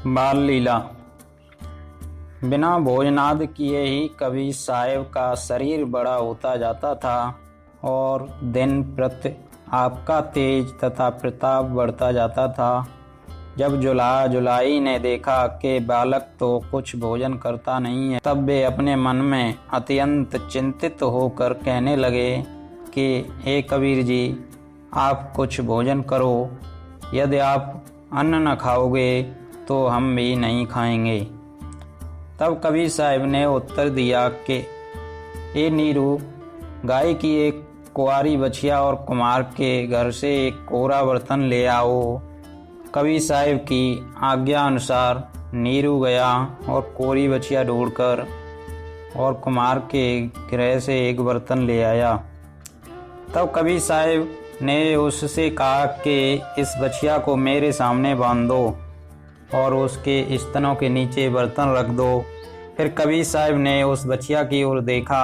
बाल लीला। बिना भोजनादि किए ही कवि साहेब का शरीर बड़ा होता जाता था और दिन प्रति आपका तेज तथा प्रताप बढ़ता जाता था। जब जुलाई ने देखा कि बालक तो कुछ भोजन करता नहीं है, तब वे अपने मन में अत्यंत चिंतित होकर कहने लगे कि हे कबीर जी, आप कुछ भोजन करो। यदि आप अन्न न खाओगे तो हम भी नहीं खाएंगे। तब कबीर साहब ने उत्तर दिया कि ए नीरू, गाय की एक कुंवारी बछिया और कुम्हार के घर से एक कोरा बर्तन ले आओ। कबीर साहब की आज्ञा अनुसार नीरू गया और कोरी बछिया ढूंढकर और कुम्हार के गृह से एक बर्तन ले आया। तब कबीर साहब ने उससे कहा कि इस बछिया को मेरे सामने बांध दो और उसके स्तनों के नीचे बर्तन रख दो। फिर कबीर साहब ने उस बछिया की ओर देखा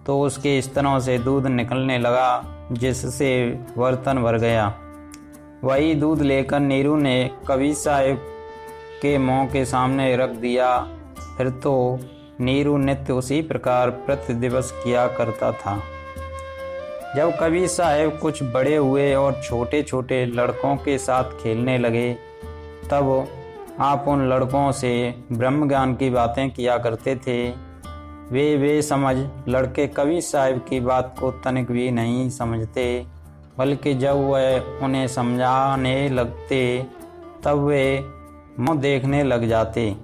तो उसके स्तनों से दूध निकलने लगा, जिससे बर्तन भर गया। वही दूध लेकर नीरू ने कबीर साहब के मुंह के सामने रख दिया। फिर तो नीरू नित्य उसी प्रकार प्रति दिवस किया करता था। जब कबीर साहब कुछ बड़े हुए और छोटे छोटे लड़कों के साथ खेलने लगे, तब आप उन लड़कों से ब्रह्म ज्ञान की बातें किया करते थे। वे समझ लड़के कबीर साहब की बात को तनिक भी नहीं समझते, बल्कि जब वह उन्हें समझाने लगते तब वे मुँह देखने लग जाते।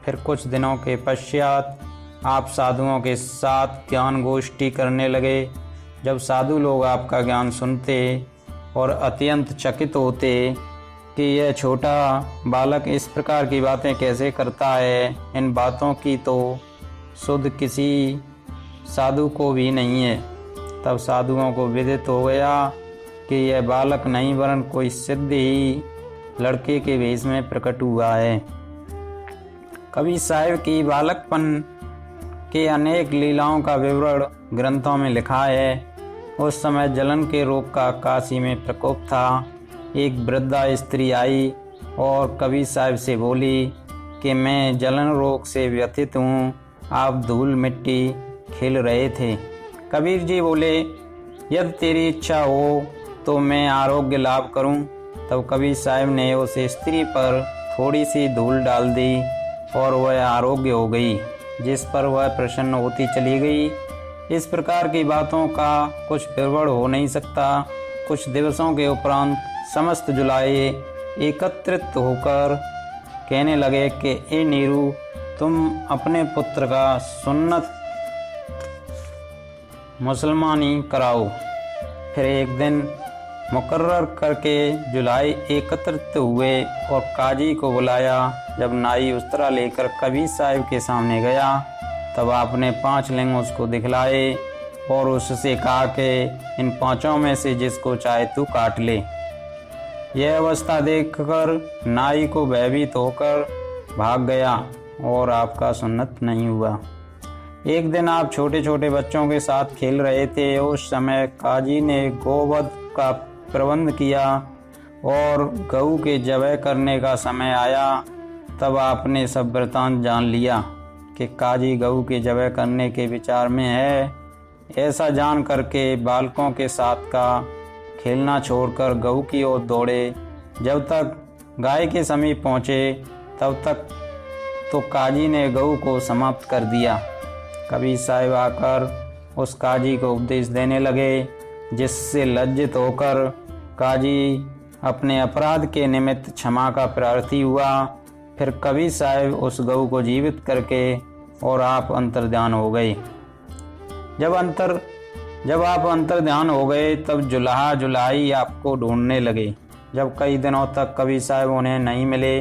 फिर कुछ दिनों के पश्चात आप साधुओं के साथ ज्ञान गोष्ठी करने लगे। जब साधु लोग आपका ज्ञान सुनते और अत्यंत चकित होते कि यह छोटा बालक इस प्रकार की बातें कैसे करता है, इन बातों की तो सुध किसी साधु को भी नहीं है, तब साधुओं को विदित हो गया कि यह बालक नहीं वरन कोई सिद्ध ही लड़के के वेश में प्रकट हुआ है। कबीर साहब की बालकपन के अनेक लीलाओं का विवरण ग्रंथों में लिखा है। उस समय जलन के रोग का काशी में प्रकोप था। एक वृद्धा स्त्री आई और कबीर साहब से बोली कि मैं जलन रोग से व्यथित हूँ, आप धूल मिट्टी खेल रहे थे। कबीर जी बोले, यदि तेरी इच्छा हो तो मैं आरोग्य लाभ करूँ। तब कबीर साहब ने उस स्त्री पर थोड़ी सी धूल डाल दी और वह आरोग्य हो गई, जिस पर वह प्रसन्न होती चली गई। इस प्रकार की बातों का कुछ विवरण हो नहीं सकता। कुछ दिवसों के उपरांत समस्त जुलाई एकत्रित होकर कहने लगे कि ए नीरू, तुम अपने पुत्र का सुन्नत मुसलमानी कराओ। फिर एक दिन मुकर्रर करके जुलाई एकत्रित हुए और काजी को बुलाया। जब नाई उस्तरा लेकर कबीर साहब के सामने गया, तब आपने 5 लिंग उसको दिखलाए और उससे कहा कि इन 5 में से जिसको चाहे तू काट ले। यह अवस्था देखकर नाई को भयभीत होकर भाग गया और आपका सुन्नत नहीं हुआ। एक दिन आप छोटे छोटे बच्चों के साथ खेल रहे थे। उस समय काजी ने गोवध का प्रबंध किया और गऊ के जबह करने का समय आया। तब आपने सब वृतांत जान लिया कि काजी गऊ के जबह करने के विचार में है। ऐसा जान करके बालकों के साथ का खेलना छोड़कर गऊ की ओर दौड़े। जब तक गाय के समीप पहुँचे तब तक तो काजी ने गऊ को समाप्त कर दिया। कबीर साहब आकर उस काजी को उपदेश देने लगे, जिससे लज्जित होकर काजी अपने अपराध के निमित्त क्षमा का प्रार्थी हुआ। फिर कबीर साहब उस गऊ को जीवित करके और आप अंतर्ध्यान हो गए। जब आप अंतर्ध्यान हो गए तब जुलाई आपको ढूंढने लगे। जब कई दिनों तक कबीर साहब उन्हें नहीं मिले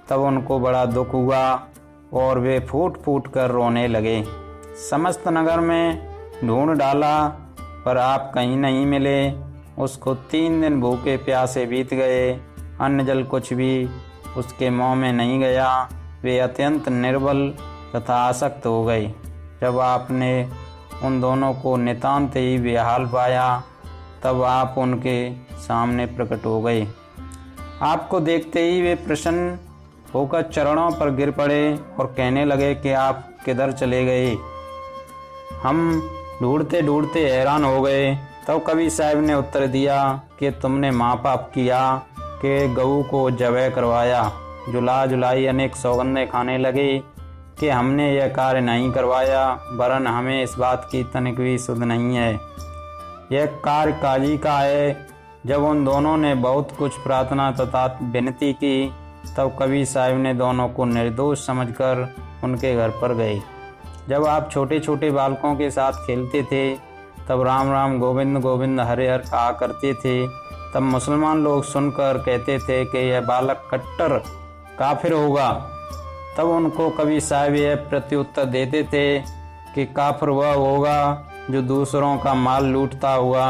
तब उनको बड़ा दुख हुआ और वे फूट फूट कर रोने लगे। समस्त नगर में ढूंढ डाला पर आप कहीं नहीं मिले। उसको 3 दिन भूखे प्यासे बीत गए। अन्न जल कुछ भी उसके मुंह में नहीं गया। वे अत्यंत निर्बल तथा आसक्त हो गए। जब आपने उन दोनों को नितांत ही बेहाल पाया तब आप उनके सामने प्रकट हो गए। आपको देखते ही वे प्रसन्न होकर चरणों पर गिर पड़े और कहने लगे कि आप किधर चले गए। हम ढूंढते ढूंढते हैरान हो गए। तब कवि साहब ने उत्तर दिया कि तुमने महापाप किया कि गऊ को जबह करवाया। जुला जुलाई अनेक सौगंधें खाने लगे कि हमने यह कार्य नहीं करवाया, वरन हमें इस बात की तनिक भी सुध नहीं है। यह कार्य काजी का है। जब उन दोनों ने बहुत कुछ प्रार्थना तथा विनती की, तब कवि साहब ने दोनों को निर्दोष समझकर उनके घर पर गए। जब आप छोटे छोटे बालकों के साथ खेलते थे, तब राम राम गोविंद गोविंद हरे हर कहा करते थे। तब मुसलमान लोग सुनकर कहते थे कि यह बालक कट्टर काफिर होगा। तब उनको कवि साहब यह प्रत्युत्तर देते थे कि काफिर वह होगा जो दूसरों का माल लूटता हुआ,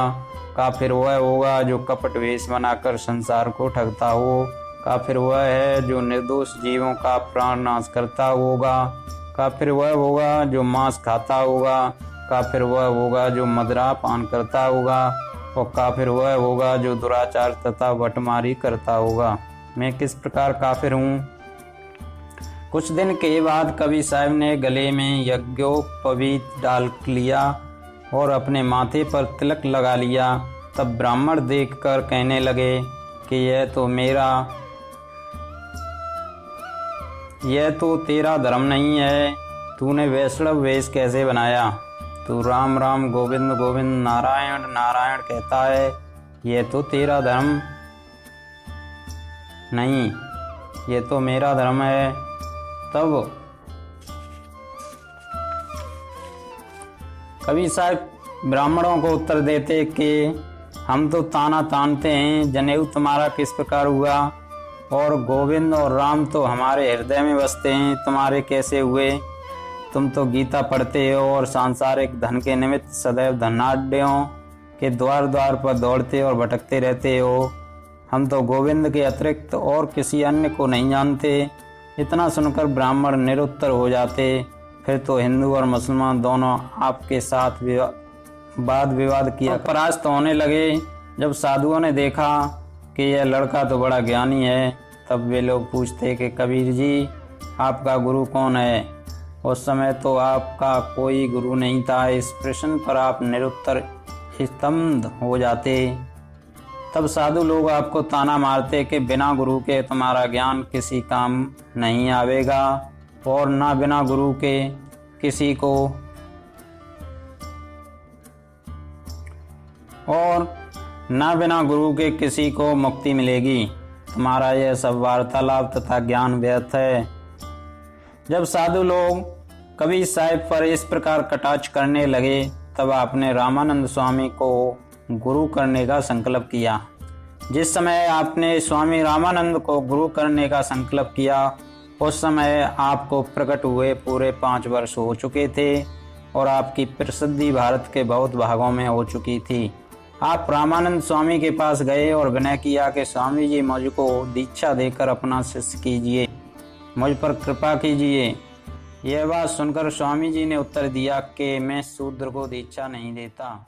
काफिर वह होगा जो कपट वेश बनाकर संसार को ठगता हो, काफिर वह है जो निर्दोष जीवों का प्राण नाश करता होगा, काफिर वह होगा जो मांस खाता होगा, काफिर वह होगा जो मदिरा पान करता होगा, और काफिर वह होगा जो दुराचार तथा बटमारी करता होगा। मैं किस प्रकार काफिर हूँ। कुछ दिन के बाद कवि साहब ने गले में यज्ञोपवीत डाल लिया और अपने माथे पर तिलक लगा लिया। तब ब्राह्मण देखकर कहने लगे कि यह तो तेरा धर्म नहीं है, तूने वैष्णव वेश कैसे बनाया। तू राम राम गोविंद गोविंद नारायण नारायण कहता है, यह तो तेरा धर्म नहीं, यह तो मेरा धर्म है। तब कवि साहब ब्राह्मणों को उत्तर देते कि हम तो ताना तानते हैं, जनेऊ तुम्हारा किस प्रकार हुआ, और गोविंद और राम तो हमारे हृदय में बसते हैं, तुम्हारे कैसे हुए। तुम तो गीता पढ़ते हो और सांसारिक धन के निमित्त सदैव धनाढ्यों के द्वार द्वार पर दौड़ते और भटकते रहते हो। हम तो गोविंद के अतिरिक्त और किसी अन्य को नहीं जानते। इतना सुनकर ब्राह्मण निरुत्तर हो जाते। फिर तो हिंदू और मुसलमान दोनों आपके साथ वाद विवाद किया परास्त होने लगे। जब साधुओं ने देखा कि यह लड़का तो बड़ा ज्ञानी है, तब वे लोग पूछते कि कबीर जी आपका गुरु कौन है। उस समय तो आपका कोई गुरु नहीं था। इस प्रश्न पर आप निरुत्तर स्तब्ध हो जाते। तब साधु लोग आपको ताना मारते कि बिना गुरु के तुम्हारा ज्ञान किसी काम नहीं आवेगा, और ना बिना गुरु के किसी को मुक्ति मिलेगी। तुम्हारा यह सब वार्तालाप तथा ज्ञान व्यर्थ है। जब साधु लोग कवि साहब पर इस प्रकार कटाक्ष करने लगे, तब आपने रामानंद स्वामी को गुरु करने का संकल्प किया। जिस समय आपने स्वामी रामानंद को गुरु करने का संकल्प किया, उस समय आपको प्रकट हुए पूरे 5 वर्ष हो चुके थे और आपकी प्रसिद्धि भारत के बहुत भागों में हो चुकी थी। आप रामानंद स्वामी के पास गए और विनय किया कि स्वामी जी मुझको दीक्षा देकर अपना शिष्य कीजिए, मुझ पर कृपा कीजिए। यह बात सुनकर स्वामी जी ने उत्तर दिया कि मैं शूद्र को दीक्षा नहीं देता।